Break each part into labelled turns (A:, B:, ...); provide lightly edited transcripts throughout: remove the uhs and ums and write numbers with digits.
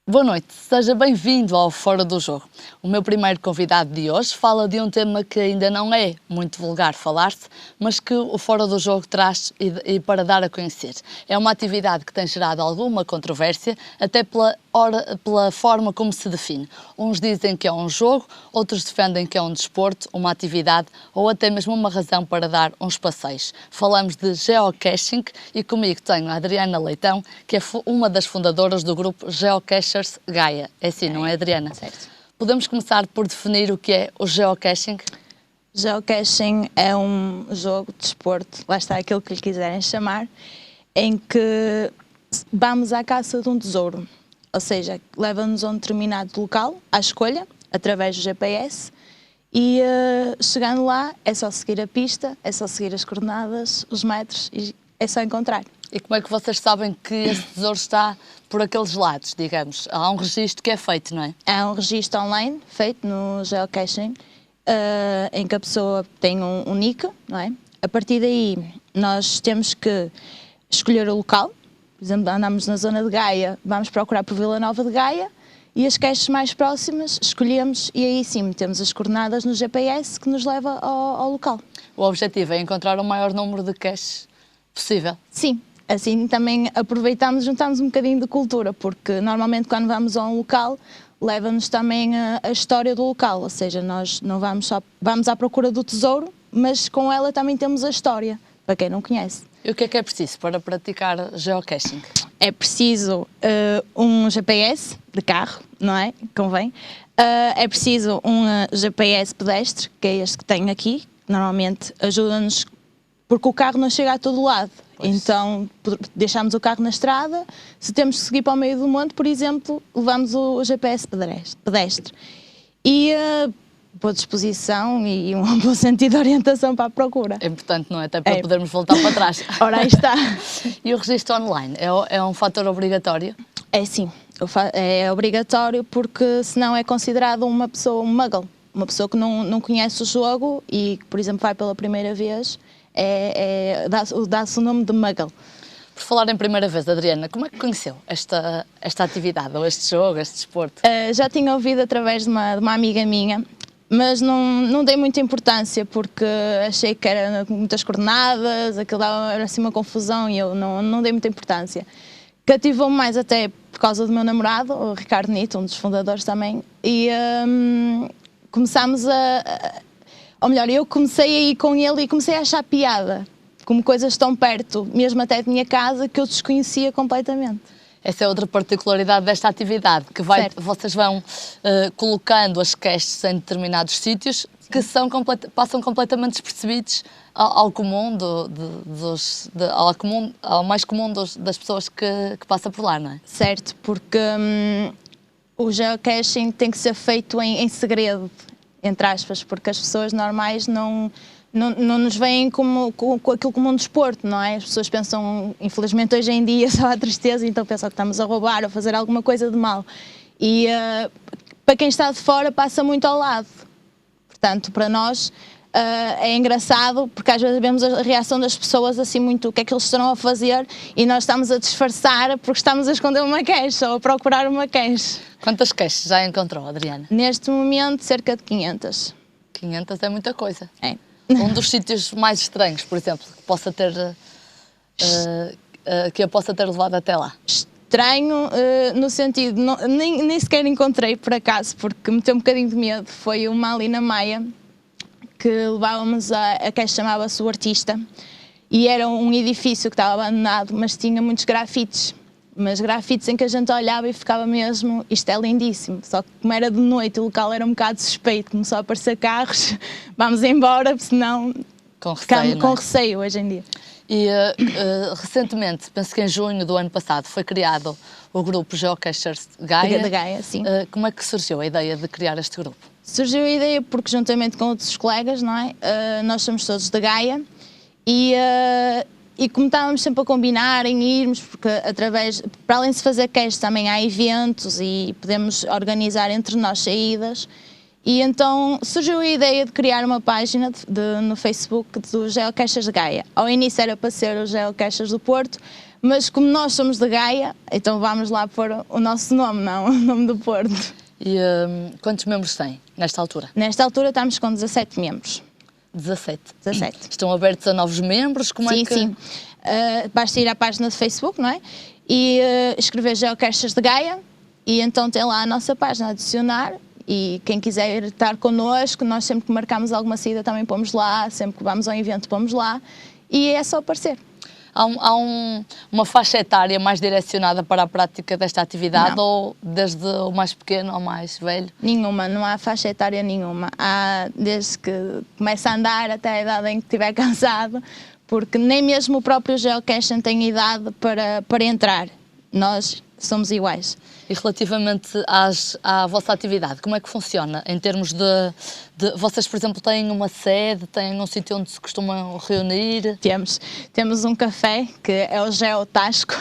A: Boa noite, seja bem-vindo ao Fora do Jogo. O meu primeiro convidado de hoje fala de um tema que ainda não é muito vulgar falar-se, mas que o Fora do Jogo traz e para dar a conhecer. É uma atividade que tem gerado alguma controvérsia, até pela forma como se define. Uns dizem que é um jogo, outros defendem que é um desporto, uma atividade ou até mesmo uma razão para dar uns passeios. Falamos de geocaching e comigo tenho a Adriana Leitão, que é uma das fundadoras do grupo Geocachers Gaia. É assim, não é, Adriana?
B: Certo.
A: Podemos começar por definir o que é o geocaching?
B: Geocaching é um jogo de desporto, lá está aquilo que lhe quiserem chamar, em que vamos à caça de um tesouro. Ou seja, leva-nos a um determinado local, à escolha, através do GPS, e chegando lá é só seguir a pista, é só seguir as coordenadas, os metros, e é só encontrar.
A: E como é que vocês sabem que esse tesouro está por aqueles lados, digamos? Há um registro que é feito, não é?
B: Há um registro online feito no geocaching, em que a pessoa tem um nick, não é? A partir daí nós temos que escolher o local. Por exemplo, andamos na zona de Gaia, vamos procurar por Vila Nova de Gaia e as caches mais próximas escolhemos e aí sim metemos as coordenadas no GPS que nos leva ao local.
A: O objetivo é encontrar o maior número de caches possível.
B: Sim. Assim também aproveitamos, juntamos um bocadinho de cultura, porque normalmente quando vamos a um local leva-nos também a história do local, ou seja, nós não vamos só vamos à procura do tesouro, mas com ela também temos a história, para quem não conhece.
A: E o que é preciso para praticar geocaching?
B: É preciso um GPS de carro, não é? Convém. É preciso um GPS pedestre, que é este que tenho aqui, que normalmente ajuda-nos, porque o carro não chega a todo lado. Pois. Então deixamos o carro na estrada, se temos que seguir para o meio do monte, por exemplo, levamos o GPS pedestre. E boa disposição e um bom sentido de orientação para a procura.
A: É importante, não é? Até para podermos voltar para trás.
B: Ora, aí está.
A: E o registro online é um fator obrigatório?
B: É sim, é obrigatório porque senão é considerado uma pessoa, um muggle. Uma pessoa que não conhece o jogo e que, por exemplo, vai pela primeira vez, dá-se o nome de muggle.
A: Por falar em primeira vez, Adriana, como é que conheceu esta atividade, ou este jogo, este desporto?
B: Já tinha ouvido através de uma amiga minha, mas não dei muita importância porque achei que era muitas coordenadas, aquilo era assim uma confusão e eu não dei muita importância. Cativou-me mais até por causa do meu namorado, o Ricardo Nito, um dos fundadores também, e começámos ou melhor, eu comecei a ir com ele e comecei a achar piada, como coisas tão perto, mesmo até de minha casa, que eu desconhecia completamente.
A: Essa é outra particularidade desta atividade, que vocês vão colocando as caches em determinados sítios que passam completamente despercebidos ao comum, ao mais comum das pessoas que passa por lá, não é?
B: Certo, porque o geocaching tem que ser feito em segredo, entre aspas, porque as pessoas normais não nos veem com aquilo como um desporto, não é? As pessoas pensam, infelizmente hoje em dia só há tristeza, então pensam que estamos a roubar ou fazer alguma coisa de mal. E para quem está de fora passa muito ao lado. Portanto, para nós é engraçado, porque às vezes vemos a reação das pessoas assim muito, o que é que eles estão a fazer e nós estamos a disfarçar porque estamos a esconder uma cache ou a procurar uma cache.
A: Quantas caches já encontrou, Adriana?
B: Neste momento, cerca de 500.
A: 500 é muita coisa.
B: É.
A: Um dos sítios mais estranhos, por exemplo, que eu possa ter levado até lá?
B: Estranho, no sentido, nem sequer encontrei por acaso, porque me deu um bocadinho de medo. Foi uma ali na Maia, que levávamos a cache chamava-se O Artista, e era um edifício que estava abandonado, mas tinha muitos grafites. Mas grafites em que a gente olhava e ficava mesmo, isto é lindíssimo, só que como era de noite o local era um bocado suspeito, começou a aparecer carros, vamos embora, senão ficamos com receio hoje em dia.
A: E recentemente, penso que em junho do ano passado, foi criado o grupo Geocachers Gaia.
B: De Gaia, sim.
A: Como é que surgiu a ideia de criar este grupo?
B: Surgiu a ideia porque juntamente com outros colegas, não é? Nós somos todos de Gaia e como estávamos sempre a combinar em irmos, porque para além de se fazer cache também há eventos e podemos organizar entre nós saídas. E então surgiu a ideia de criar uma página no Facebook do Geocachers Gaia. Ao início era para ser os Geocachers do Porto, mas como nós somos de Gaia, então vamos lá pôr o nosso nome, não o nome do Porto.
A: E quantos membros tem nesta altura?
B: Nesta altura estamos com 17 membros.
A: 17.
B: 17.
A: Estão abertos a novos membros? Como
B: Sim,
A: é que...
B: sim. Basta ir à página de Facebook, não é? E escrever Geocachers de Gaia, e então tem lá a nossa página a adicionar, e quem quiser estar connosco, nós sempre que marcamos alguma saída também pomos lá, sempre que vamos a um evento pomos lá, e é só aparecer.
A: Há uma faixa etária mais direcionada para a prática desta atividade,
B: Não.
A: ou desde o mais pequeno ao mais velho?
B: Nenhuma, não há faixa etária nenhuma. Há desde que começa a andar até a idade em que estiver cansado, porque nem mesmo o próprio geocaching tem idade para entrar. Nós somos iguais.
A: E relativamente à vossa atividade, como é que funciona em termos de vocês, por exemplo, têm uma sede, têm um sítio onde se costumam reunir?
B: Temos um café que é o Geotasco,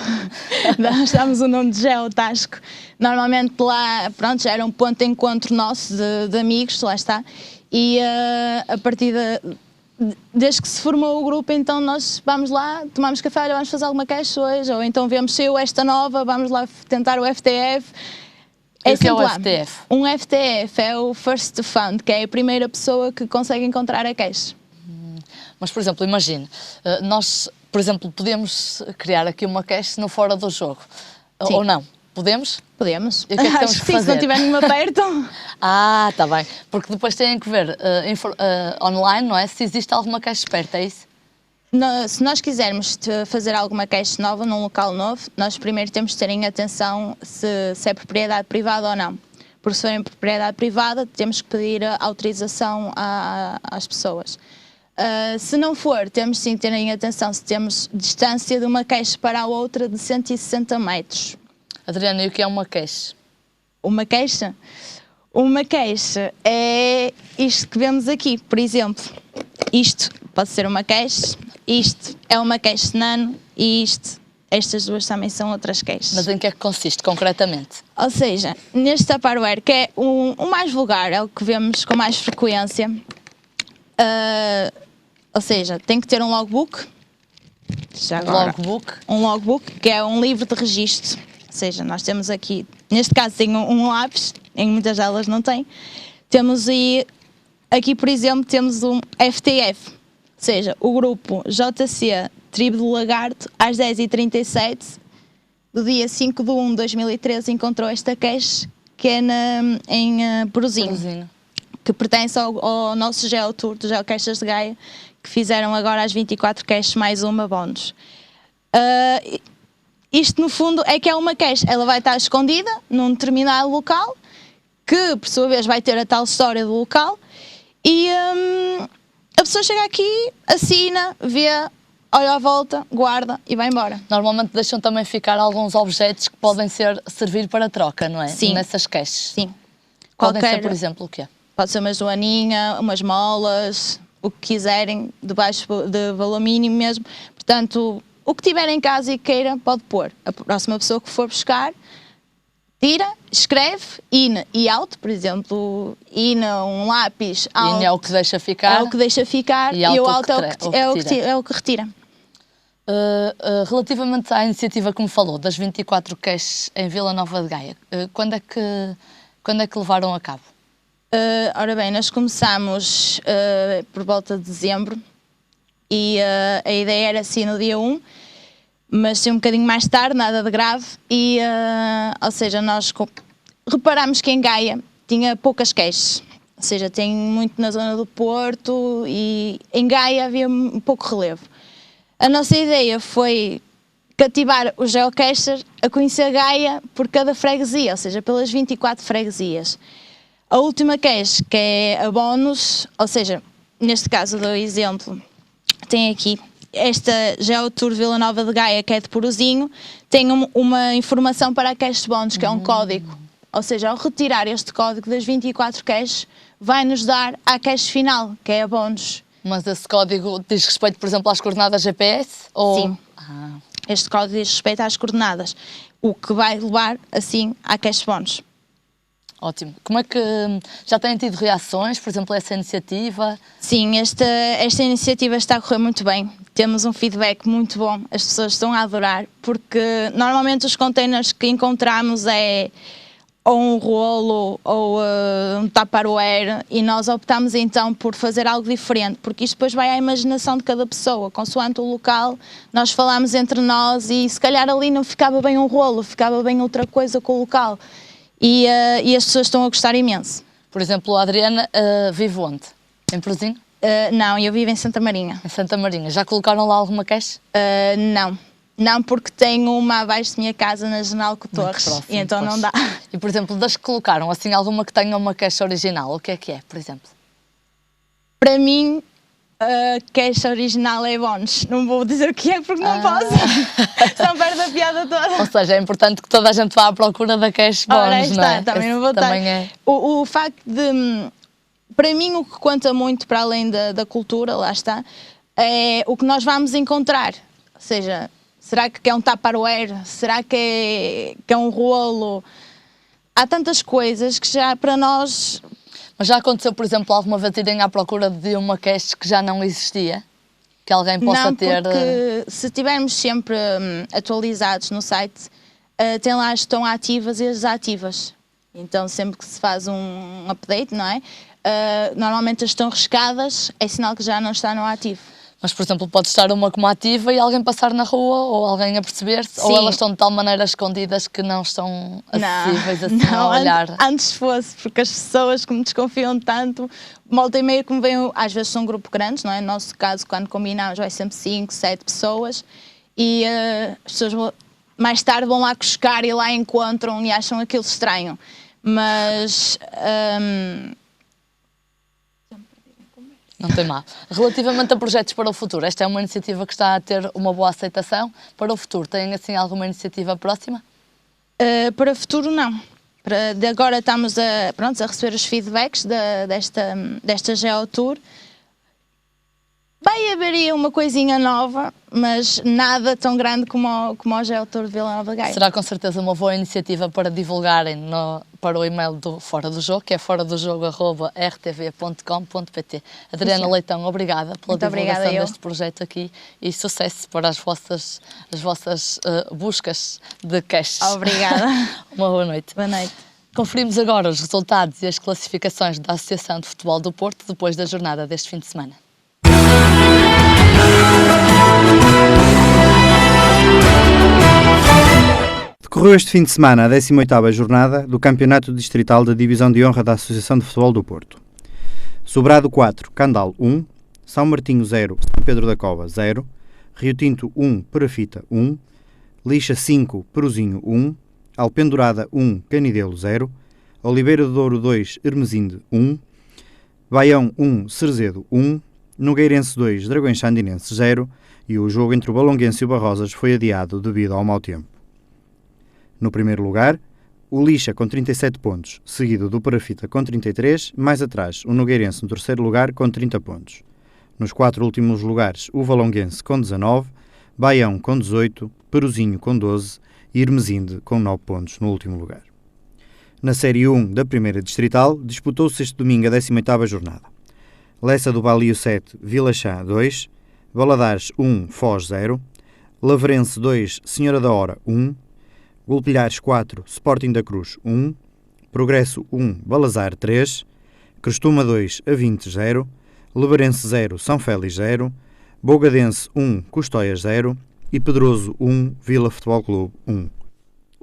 B: nós damos o nome de Geotasco. Normalmente lá, pronto, já era um ponto de encontro nosso de amigos, lá está, e a partir desde que se formou o grupo, então nós vamos lá, tomamos café, olha, vamos fazer alguma cache hoje, ou então vemos se eu esta nova, vamos lá tentar o FTF.
A: O que é o
B: lá.
A: FTF?
B: Um FTF é o First to Found, que é a primeira pessoa que consegue encontrar a cache.
A: Mas, por exemplo, imagine, nós, por exemplo, podemos criar aqui uma cache no Fora do Jogo,
B: Sim.
A: ou não? Podemos?
B: Podemos.
A: E o que é que temos que
B: Sim,
A: fazer?
B: se não tiver nenhuma perto.
A: Ah, está bem. Porque depois têm que ver online, não é? Se existe alguma cache perto, é isso?
B: Se nós quisermos fazer alguma cache nova num local novo, nós primeiro temos de ter em atenção se é propriedade privada ou não. Porque se for em propriedade privada, temos que pedir a autorização às pessoas. Se não for, temos sim de ter em atenção se temos distância de uma cache para a outra de 160 metros.
A: Adriana, e o que é uma cache?
B: Uma cache? Uma cache é isto que vemos aqui, por exemplo. Isto pode ser uma cache, isto é uma cache nano e estas duas também são outras caches.
A: Mas em que é que consiste, concretamente?
B: Ou seja, neste Tupperware, que é o mais vulgar, é o que vemos com mais frequência, ou seja, tem que ter um logbook. Já agora,
A: Logbook?
B: um logbook, que é um livro de registro. Ou seja, nós temos aqui, neste caso tem um lápis, em muitas delas não tem. Temos aqui, por exemplo, temos um FTF, ou seja, o grupo JC Tribo do Lagarto, às 10h37, do dia 5/1/2013, encontrou esta cache, que é em Porozinho, que pertence ao nosso Geotour, do Geocachers de Gaia, que fizeram agora as 24 caches mais uma bónus. Isto, no fundo, é que é uma cache. Ela vai estar escondida num determinado local, que, por sua vez, vai ter a tal história do local, e a pessoa chega aqui, assina, vê, olha à volta, guarda e vai embora.
A: Normalmente deixam também ficar alguns objetos que podem servir para troca, não é?
B: Sim.
A: Nessas caches.
B: Sim.
A: Podem ser, por exemplo, o quê?
B: Pode ser uma joaninha, umas molas, o que quiserem, debaixo de valor mínimo mesmo. Portanto, o que tiver em casa e queira, pode pôr. A próxima pessoa que for buscar, tira, escreve IN e out, por exemplo, IN, um lápis, out.
A: IN é o que deixa ficar.
B: É o que deixa ficar e o out é o que retira.
A: Relativamente à iniciativa que me falou, das 24 caches em Vila Nova de Gaia, quando é que levaram a cabo?
B: Ora bem, nós começamos por volta de dezembro e a ideia era assim no dia 1, mas um bocadinho mais tarde, nada de grave, e, ou seja, nós reparámos que em Gaia tinha poucas caches, ou seja, tem muito na zona do Porto e em Gaia havia um pouco relevo. A nossa ideia foi cativar os geocachers a conhecer Gaia por cada freguesia, ou seja, pelas 24 freguesias. A última cache, que é a bónus, ou seja, neste caso dou exemplo, tem aqui esta Geotour Vila Nova de Gaia, que é de Porozinho, tem uma informação para a cache bónus, que é um código. Ou seja, ao retirar este código das 24 caches, vai-nos dar à cache final, que é a bónus.
A: Mas esse código diz respeito, por exemplo, às coordenadas GPS? Ou...
B: Sim. Este código diz respeito às coordenadas, o que vai levar, assim, à cache bónus.
A: Ótimo. Como é que já têm tido reações, por exemplo, a essa iniciativa?
B: Sim, esta iniciativa está a correr muito bem. Temos um feedback muito bom, as pessoas estão a adorar, porque normalmente os containers que encontramos é ou um rolo ou um Tupperware, e nós optamos então por fazer algo diferente, porque isto depois vai à imaginação de cada pessoa, consoante o local, nós falamos entre nós e se calhar ali não ficava bem um rolo, ficava bem outra coisa com o local. E as pessoas estão a gostar imenso.
A: Por exemplo, a Adriana vive onde? Em Peruzinho?
B: Não, eu vivo em Santa Marinha.
A: Em Santa Marinha. Já colocaram lá alguma cache?
B: Não, porque tenho uma abaixo de minha casa na General Torres,
A: próximo,
B: e então
A: pois.
B: não dá.
A: E, por exemplo, das que colocaram, assim, alguma que tenha uma cache original, o que é, por exemplo?
B: Para mim, a cache original é bónus. Não vou dizer o que é porque não posso. São perto da piada toda.
A: Ou seja, é importante que toda a gente vá à procura da cache bónus, não é?
B: Também não vou estar. O facto de... Para mim, o que conta muito para além da cultura, lá está, é o que nós vamos encontrar. Ou seja, será que é um Tupperware? Será que é um rolo? Há tantas coisas que já para nós...
A: Mas já aconteceu, por exemplo, alguma vez irem à procura de uma cache que já não existia? Que alguém possa ter...
B: Não, porque se estivermos sempre atualizados no site, tem lá as que estão ativas e as desativas. Então, sempre que se faz um update, não é? Normalmente as estão riscadas, é sinal que já não está no ativo.
A: Mas, por exemplo, pode estar uma como ativa e alguém passar na rua, ou alguém a perceber-se, ou elas estão de tal maneira escondidas que não estão acessíveis assim a olhar.
B: Antes fosse, porque as pessoas que me desconfiam tanto, volta e meia que me veem, às vezes são um grupo grandes, não é? No nosso caso, quando combinamos, vai sempre 5, 7 pessoas, e as pessoas mais tarde vão lá buscar e lá encontram e acham aquilo estranho. Mas...
A: Não tem mal. Relativamente a projetos para o futuro, esta é uma iniciativa que está a ter uma boa aceitação. Para o futuro, têm assim alguma iniciativa próxima?
B: Para o futuro, não. De agora estamos a receber os feedbacks desta Geotour. Vai haver aí uma coisinha nova, mas nada tão grande como o Geotour de Vila Nova de Gaia.
A: Será com certeza uma boa iniciativa para divulgarem para o e-mail do Fora do Jogo, que é foradojogo@rtv.com.pt. Adriana Leitão, obrigada pela divulgação deste projeto aqui e sucesso para as vossas buscas de caches.
B: Obrigada.
A: Uma boa noite.
B: Boa noite.
A: Conferimos agora os resultados e as classificações da Associação de Futebol do Porto depois da jornada deste fim de semana.
C: Decorreu este fim de semana a 18ª jornada do Campeonato Distrital da Divisão de Honra da Associação de Futebol do Porto. Sobrado 4, Candal 1, São Martinho 0, São Pedro da Cova 0, Rio Tinto 1, Perafita 1, Lixa 5, Peruzinho 1, Alpendurada 1, Canidelo 0, Oliveira do Douro 2, Hermesinde 1, Baião 1, Cerzedo 1, Nogueirense 2, Dragões Sandinenses 0 e o jogo entre o Balonguense e o Barrosas foi adiado devido ao mau tempo. No primeiro lugar, o Lixa com 37 pontos, seguido do Perafita com 33, mais atrás o Nogueirense no terceiro lugar com 30 pontos. Nos 4 últimos lugares, o Valonguense com 19, Baião com 18, Peruzinho com 12 e Hermesinde com 9 pontos no último lugar. Na Série 1 da Primeira Distrital, disputou-se este domingo a 18ª jornada. Lessa do Balio 7, Vila Chá 2, Valadares 1, Foz 0, Lavrense 2, Senhora da Hora 1, Golpilhares 4, Sporting da Cruz 1, Progresso 1, Balazar 3, Crestuma 2, Avintes 0, Lebarense 0, São Félix 0, Bogadense 1, Custóias 0 e Pedroso 1, Vila Futebol Clube 1.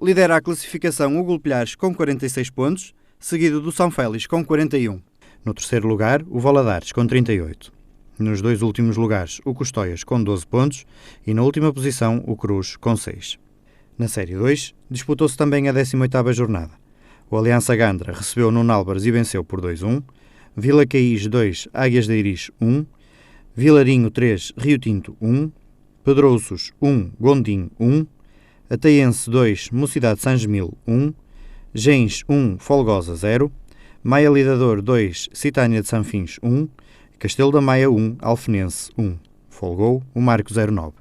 C: Lidera a classificação o Golpilhares com 46 pontos, seguido do São Félix com 41. No terceiro lugar, o Valadares com 38. Nos 2 últimos lugares, o Custóias com 12 pontos e na última posição, o Cruz com 6. Na Série 2, disputou-se também a 18ª jornada. O Aliança Gandra recebeu o Nuno Álvares e venceu por 2-1, Vila Caís 2, Águias de Iris 1, Vilarinho 3, Rio Tinto 1, Pedrouços 1, Gondim 1, Ataiense 2, Mocidade Sangemil 1, Gens 1, Folgosa 0, Maia Lidador 2, Citânia de Sanfins 1, Castelo da Maia 1, Alfenense 1. Folgou o Marco 09.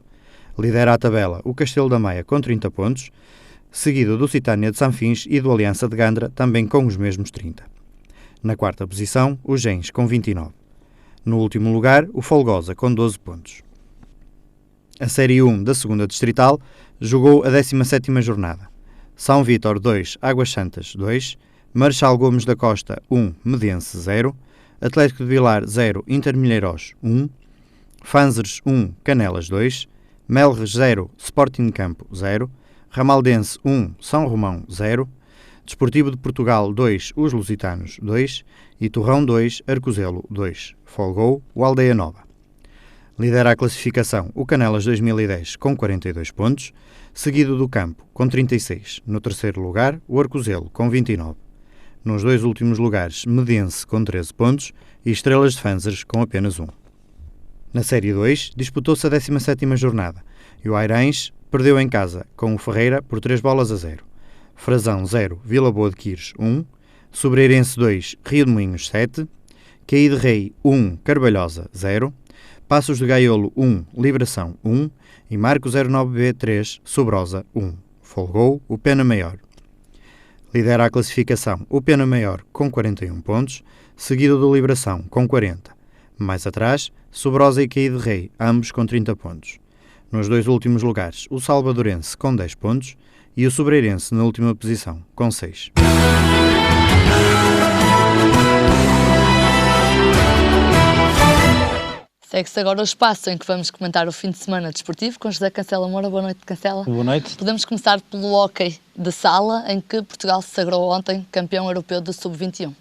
C: Lidera a tabela o Castelo da Maia com 30 pontos, seguido do Lusitânia de Sanfins e do Aliança de Gandra, também com os mesmos 30. Na quarta posição, o Gens, com 29. No último lugar, o Folgosa, com 12 pontos. A Série 1 da 2ª Distrital jogou a 17ª jornada. São Vítor 2, Águas Santas 2, Marechal Gomes da Costa 1, Medense 0, Atlético de Vilar 0, Intermilheiros 1, Fanzeres 1, Canelas 2, Melres 0, Sporting Campo 0, Ramaldense 1, São Romão 0, Desportivo de Portugal 2, Os Lusitanos 2 e Torrão 2, Arcozelo 2. Folgou o Aldeia Nova. Lidera a classificação o Canelas 2010 com 42 pontos, seguido do Campo com 36. No terceiro lugar, o Arcozelo com 29. Nos dois últimos lugares, Medense com 13 pontos e Estrelas de Fanzeres com apenas 1. Na Série 2, disputou-se a 17ª jornada e o Airães perdeu em casa com o Ferreira por 3-0. Frazão 0, Vila Boa de Quires 1, Sobreirense 2, Rio de Moinhos 7, Caí de Rei 1, Carvalhosa 0, Passos de Gaiolo 1, Liberação 1 e Marco 09B 3, Sobrosa 1. Folgou o Pena Maior. Lidera a classificação o Pena Maior com 41 pontos, seguido do Liberação com 40. Mais atrás, Sobrosa e Caí de Rei, ambos com 30 pontos. Nos dois últimos lugares, o Salvadorense com 10 pontos e o Sobreirense na última posição, com 6.
A: Segue-se agora o espaço em que vamos comentar o fim de semana desportivo com José Cancela Moura. Boa noite, Cancela.
D: Boa noite.
A: Podemos começar pelo hóquei de sala, em que Portugal se sagrou ontem campeão europeu de sub-21.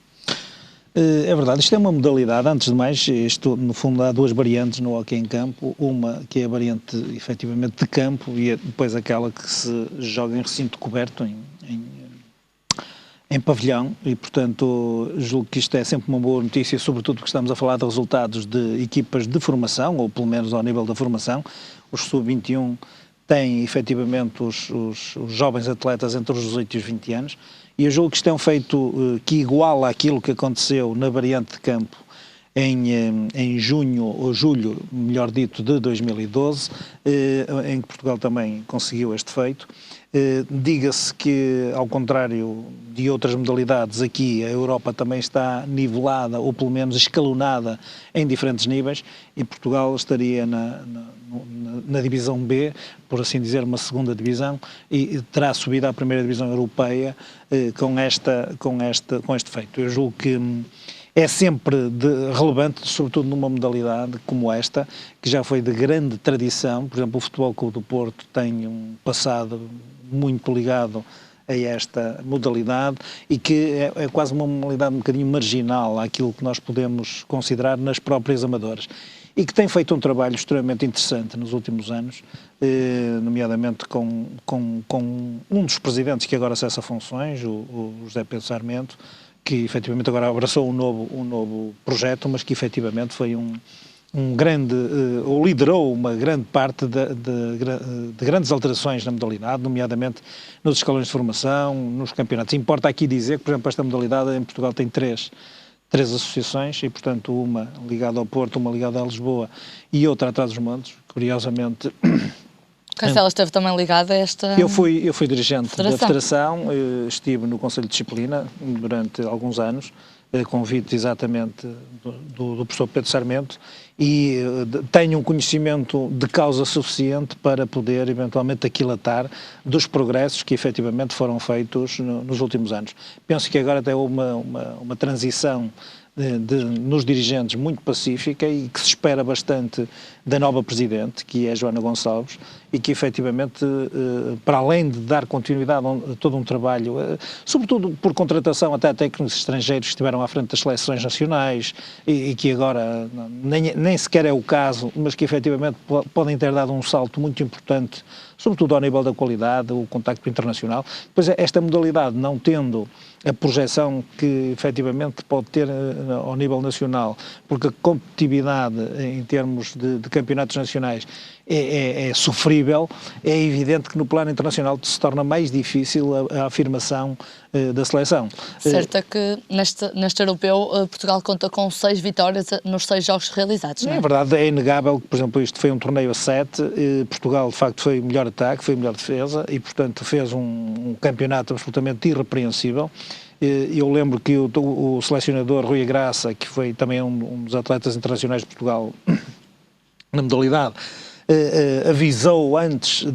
D: É verdade, isto é uma modalidade, antes de mais, isto no fundo há duas variantes no hóquei em campo, uma que é a variante efetivamente de campo e depois aquela que se joga em recinto coberto, em pavilhão, e portanto julgo que isto é sempre uma boa notícia, sobretudo porque estamos a falar de resultados de equipas de formação, ou pelo menos ao nível da formação. Os sub-21 têm efetivamente os jovens atletas entre os 18 e os 20 anos, e eu julgo que isto é um feito que iguala aquilo que aconteceu na variante de campo em junho ou julho, melhor dito, de 2012, em que Portugal também conseguiu este feito. Diga-se que, ao contrário de outras modalidades, aqui a Europa também está nivelada, ou pelo menos escalonada, em diferentes níveis, e Portugal estaria na divisão B, por assim dizer, uma segunda divisão, e terá subido à primeira divisão europeia com este feito. Eu julgo que é sempre relevante, sobretudo numa modalidade como esta, que já foi de grande tradição. Por exemplo, o Futebol Clube do Porto tem um passado muito ligado a esta modalidade e que é quase uma modalidade um bocadinho marginal àquilo que nós podemos considerar nas próprias amadoras, e que tem feito um trabalho extremamente interessante nos últimos anos, nomeadamente com um dos presidentes que agora cessa funções, o José Pedro Sarmento, que efetivamente agora abraçou um novo projeto, mas que efetivamente foi ou liderou uma grande parte de grandes alterações na modalidade, nomeadamente nos escalões de formação, nos campeonatos. Importa aqui dizer que, por exemplo, esta modalidade em Portugal tem três associações, e portanto uma ligada ao Porto, uma ligada a Lisboa e outra a Trás-os-Montes, curiosamente.
A: Cancela esteve também ligado a esta
D: Eu fui dirigente
A: federação.
D: da Federação, estive no Conselho de Disciplina durante alguns anos, convite exatamente do professor Pedro Sarmento, e tenho um conhecimento de causa suficiente para poder eventualmente aquilatar dos progressos que efetivamente foram feitos nos últimos anos. Penso que agora tem uma transição nos dirigentes muito pacífica e que se espera bastante da nova Presidente, que é Joana Gonçalves, e que efetivamente, para além de dar continuidade a todo um trabalho, sobretudo por contratação até técnicos estrangeiros que estiveram à frente das seleções nacionais e que agora nem sequer é o caso, mas que efetivamente podem ter dado um salto muito importante, sobretudo ao nível da qualidade, o contacto internacional. Pois esta modalidade, não tendo a projeção que efetivamente pode ter ao nível nacional, porque a competitividade em termos de campeonatos nacionais é sofrível, é evidente que no plano internacional se torna mais difícil a afirmação da seleção.
A: Certo é que neste europeu Portugal conta com 6 vitórias nos 6 jogos realizados, não é?
D: É verdade, é inegável que, por exemplo, isto foi um torneio a 7, Portugal de facto foi o melhor ataque, foi a melhor defesa e, portanto, fez um campeonato absolutamente irrepreensível. Eu lembro que o selecionador Rui Graça, que foi também um dos atletas internacionais de Portugal na modalidade, avisou antes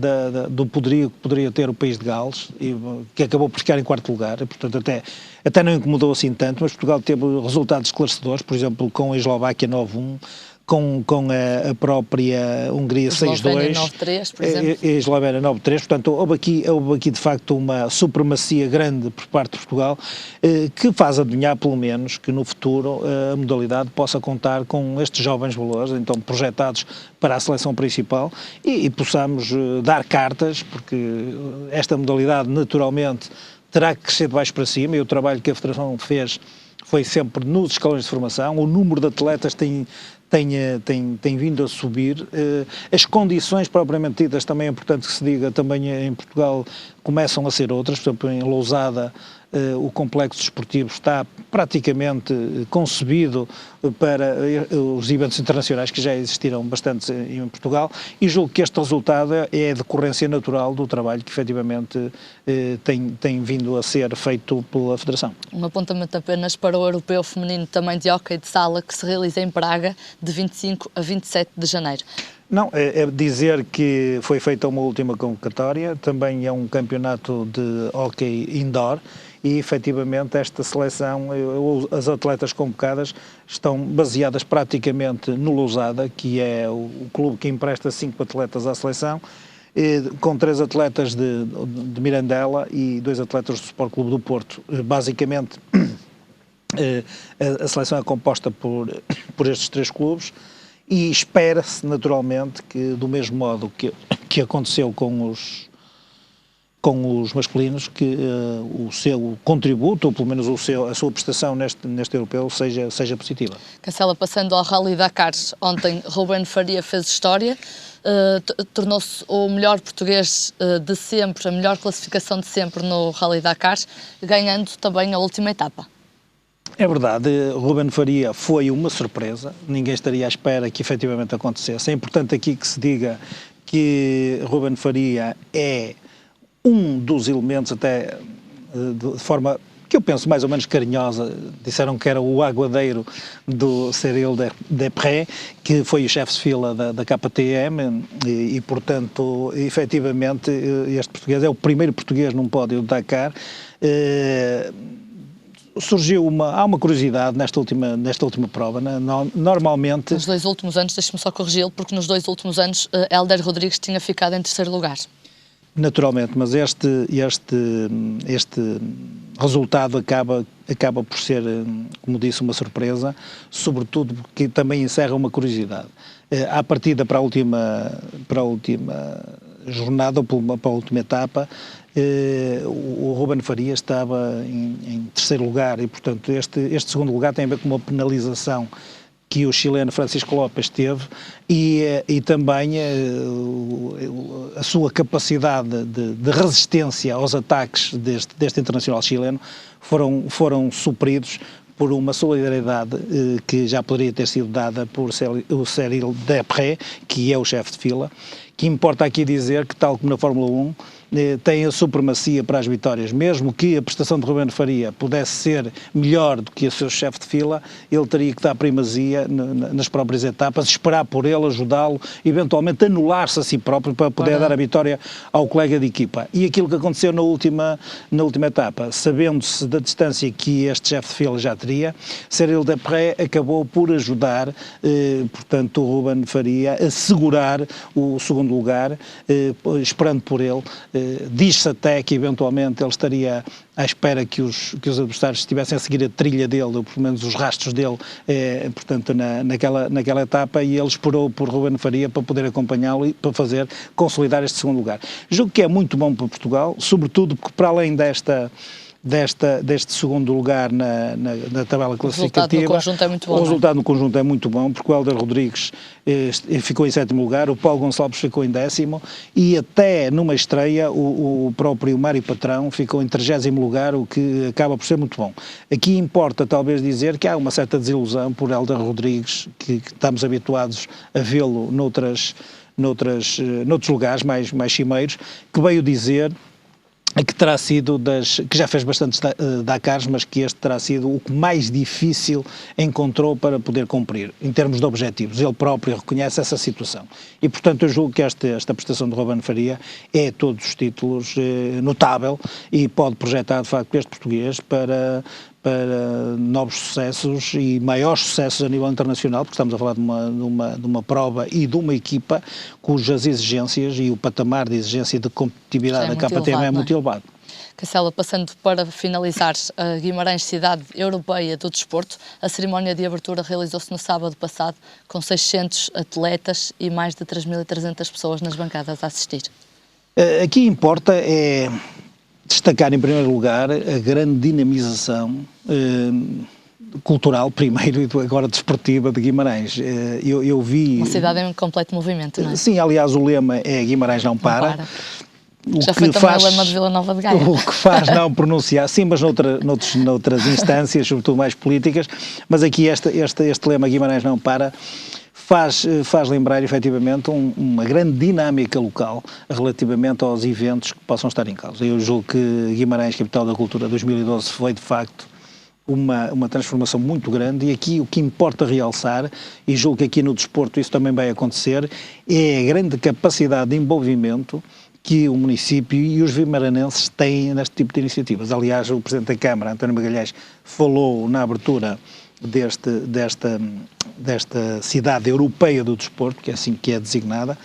D: do poderio que poderia ter o país de Gales, que acabou por ficar em 4º lugar, e, portanto até não incomodou assim tanto, mas Portugal teve resultados esclarecedores, por exemplo, com a Eslováquia 9-1, com a própria Hungria 6-2,
A: 9-3, por exemplo.
D: A Eslovénia 9-3, portanto houve aqui de facto uma supremacia grande por parte de Portugal, que faz adivinhar pelo menos que no futuro a modalidade possa contar com estes jovens valores, então projetados para a seleção principal e possamos dar cartas, porque esta modalidade naturalmente terá que crescer de baixo para cima e o trabalho que a Federação fez foi sempre nos escalões de formação, o número de atletas tem vindo a subir, as condições propriamente ditas, também é importante que se diga, também em Portugal começam a ser outras, por exemplo em Lousada o complexo desportivo está praticamente concebido para os eventos internacionais que já existiram bastante em Portugal e julgo que este resultado é a decorrência natural do trabalho que efetivamente tem vindo a ser feito pela Federação.
A: Um apontamento apenas para o Europeu Feminino também de hóquei de sala que se realiza em Praga de 25 a 27 de janeiro.
D: Não, é dizer que foi feita uma última convocatória, também é um campeonato de hóquei indoor e efetivamente esta seleção, as atletas convocadas estão baseadas praticamente no Lousada, que é o clube que empresta 5 atletas à seleção, com 3 atletas de Mirandela e 2 atletas do Sport Clube do Porto. Basicamente a seleção é composta por estes 3 clubes. E espera-se, naturalmente, que do mesmo modo que aconteceu com os masculinos, que o seu contributo, ou pelo menos a sua prestação neste europeu, seja positiva.
A: Cancela, passando ao Rally Dakar, ontem Ruben Faria fez história, tornou-se o melhor português de sempre, a melhor classificação de sempre no Rally Dakar, ganhando também a última etapa.
D: É verdade, Ruben Faria foi uma surpresa, ninguém estaria à espera que efetivamente acontecesse. É importante aqui que se diga que Ruben Faria é um dos elementos, até de forma que eu penso mais ou menos carinhosa, disseram que era o aguadeiro do Cyril Depré, que foi o chefe de fila da KTM e portanto, efetivamente, este português é o primeiro português num pódio de Dakar. Há uma curiosidade nesta última prova, normalmente...
A: Nos 2 últimos anos, deixe-me só corrigi-lo, porque nos 2 últimos anos Hélder Rodrigues tinha ficado em 3º lugar.
D: Naturalmente, mas este resultado acaba por ser, como disse, uma surpresa, sobretudo porque também encerra uma curiosidade. À partida para a última jornada, ou para a última etapa, o Ruben Faria estava em 3º lugar e, portanto, este 2º lugar tem a ver com uma penalização que o chileno Francisco Lopes teve e também a sua capacidade de resistência aos ataques deste internacional chileno foram supridos por uma solidariedade que já poderia ter sido dada por o Cyril Depré, que é o chefe de fila, que importa aqui dizer que, tal como na Fórmula 1, tem a supremacia para as vitórias. Mesmo que a prestação de Ruben Faria pudesse ser melhor do que o seu chefe de fila, ele teria que dar primazia nas próprias etapas, esperar por ele, ajudá-lo, eventualmente anular-se a si próprio para poder dar a vitória ao colega de equipa. E aquilo que aconteceu na última etapa, sabendo-se da distância que este chefe de fila já teria, Cyril Depré acabou por ajudar, portanto, o Ruben Faria a segurar o 2º lugar, esperando por ele. Diz-se até que eventualmente ele estaria à espera que os adversários estivessem a seguir a trilha dele, ou pelo menos os rastros dele, portanto, naquela etapa, e ele esperou por Ruben Faria para poder acompanhá-lo e para consolidar este 2º lugar. Julgo que é muito bom para Portugal, sobretudo porque, para além deste segundo lugar na tabela classificativa.
A: O resultado no conjunto é muito bom.
D: O resultado no conjunto é muito bom, porque o Hélder Rodrigues ficou em 7º lugar, o Paulo Gonçalves ficou em 10º e até numa estreia o próprio Mário Patrão ficou em 30º lugar, o que acaba por ser muito bom. Aqui importa talvez dizer que há uma certa desilusão por Hélder Rodrigues, que estamos habituados a vê-lo noutros lugares mais cimeiros, que veio dizer que terá sido que já fez bastantes Dakars, mas que este terá sido o que mais difícil encontrou para poder cumprir, em termos de objetivos. Ele próprio reconhece essa situação. E, portanto, eu julgo que esta prestação de Ruben Faria é, a todos os títulos, notável e pode projetar, de facto, este português para novos sucessos e maiores sucessos a nível internacional, porque estamos a falar de uma prova e de uma equipa cujas exigências e o patamar de exigência de competitividade da KTM é muito elevado.
A: Cancela, passando para finalizar, a Guimarães, cidade europeia do desporto, a cerimónia de abertura realizou-se no sábado passado, com 600 atletas e mais de 3.300 pessoas nas bancadas a assistir.
D: Aqui importa destacar em primeiro lugar a grande dinamização cultural, primeiro, e agora desportiva de Guimarães. Eu vi...
A: Uma cidade em completo movimento, não é?
D: Sim, aliás, o lema é Guimarães não para.
A: Já foi também o lema de Vila Nova de Gaia.
D: O que faz não pronunciar, sim, mas noutras instâncias, sobretudo mais políticas, mas aqui este lema Guimarães não para faz lembrar efetivamente uma grande dinâmica local relativamente aos eventos que possam estar em causa. Eu julgo que Guimarães, Capital da Cultura 2012, foi de facto uma transformação muito grande, e aqui o que importa realçar, e julgo que aqui no desporto isso também vai acontecer, é a grande capacidade de envolvimento que o município e os vimaranenses têm neste tipo de iniciativas. Aliás, o Presidente da Câmara, António Magalhães, falou na abertura desta cidade europeia do desporto, que é assim que é designada.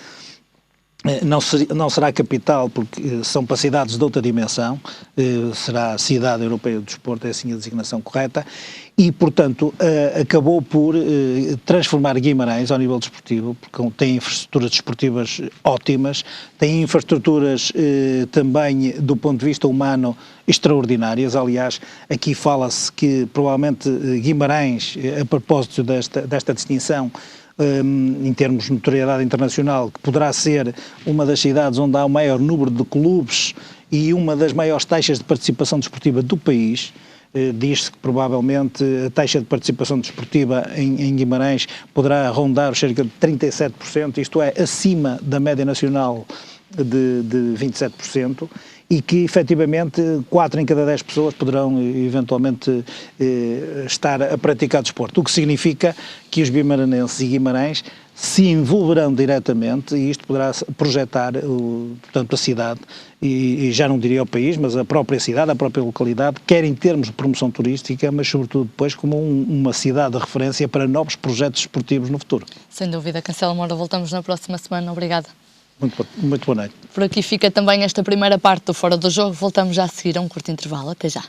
D: Não será capital, porque são para cidades de outra dimensão, será cidade europeia do desporto, é assim a designação correta, e, portanto, acabou por transformar Guimarães ao nível desportivo, porque tem infraestruturas desportivas ótimas, tem infraestruturas também do ponto de vista humano extraordinárias. Aliás, aqui fala-se que provavelmente Guimarães, a propósito desta distinção, em termos de notoriedade internacional, que poderá ser uma das cidades onde há o maior número de clubes e uma das maiores taxas de participação desportiva do país. Diz-se que provavelmente a taxa de participação desportiva em Guimarães poderá rondar cerca de 37%, isto é, acima da média nacional de 27%, e que efetivamente 4 em cada 10 pessoas poderão eventualmente estar a praticar desporto, o que significa que os guimaranenses e Guimarães se envolverão diretamente, e isto poderá projetar, portanto, a cidade, e já não diria o país, mas a própria cidade, a própria localidade, quer em termos de promoção turística, mas sobretudo depois como uma cidade de referência para novos projetos esportivos no futuro.
A: Sem dúvida. Cancela Moura, voltamos na próxima semana. Obrigada.
D: Muito boa noite.
A: Por aqui fica também esta primeira parte do Fora do Jogo. Voltamos já a seguir a um curto intervalo. Até já.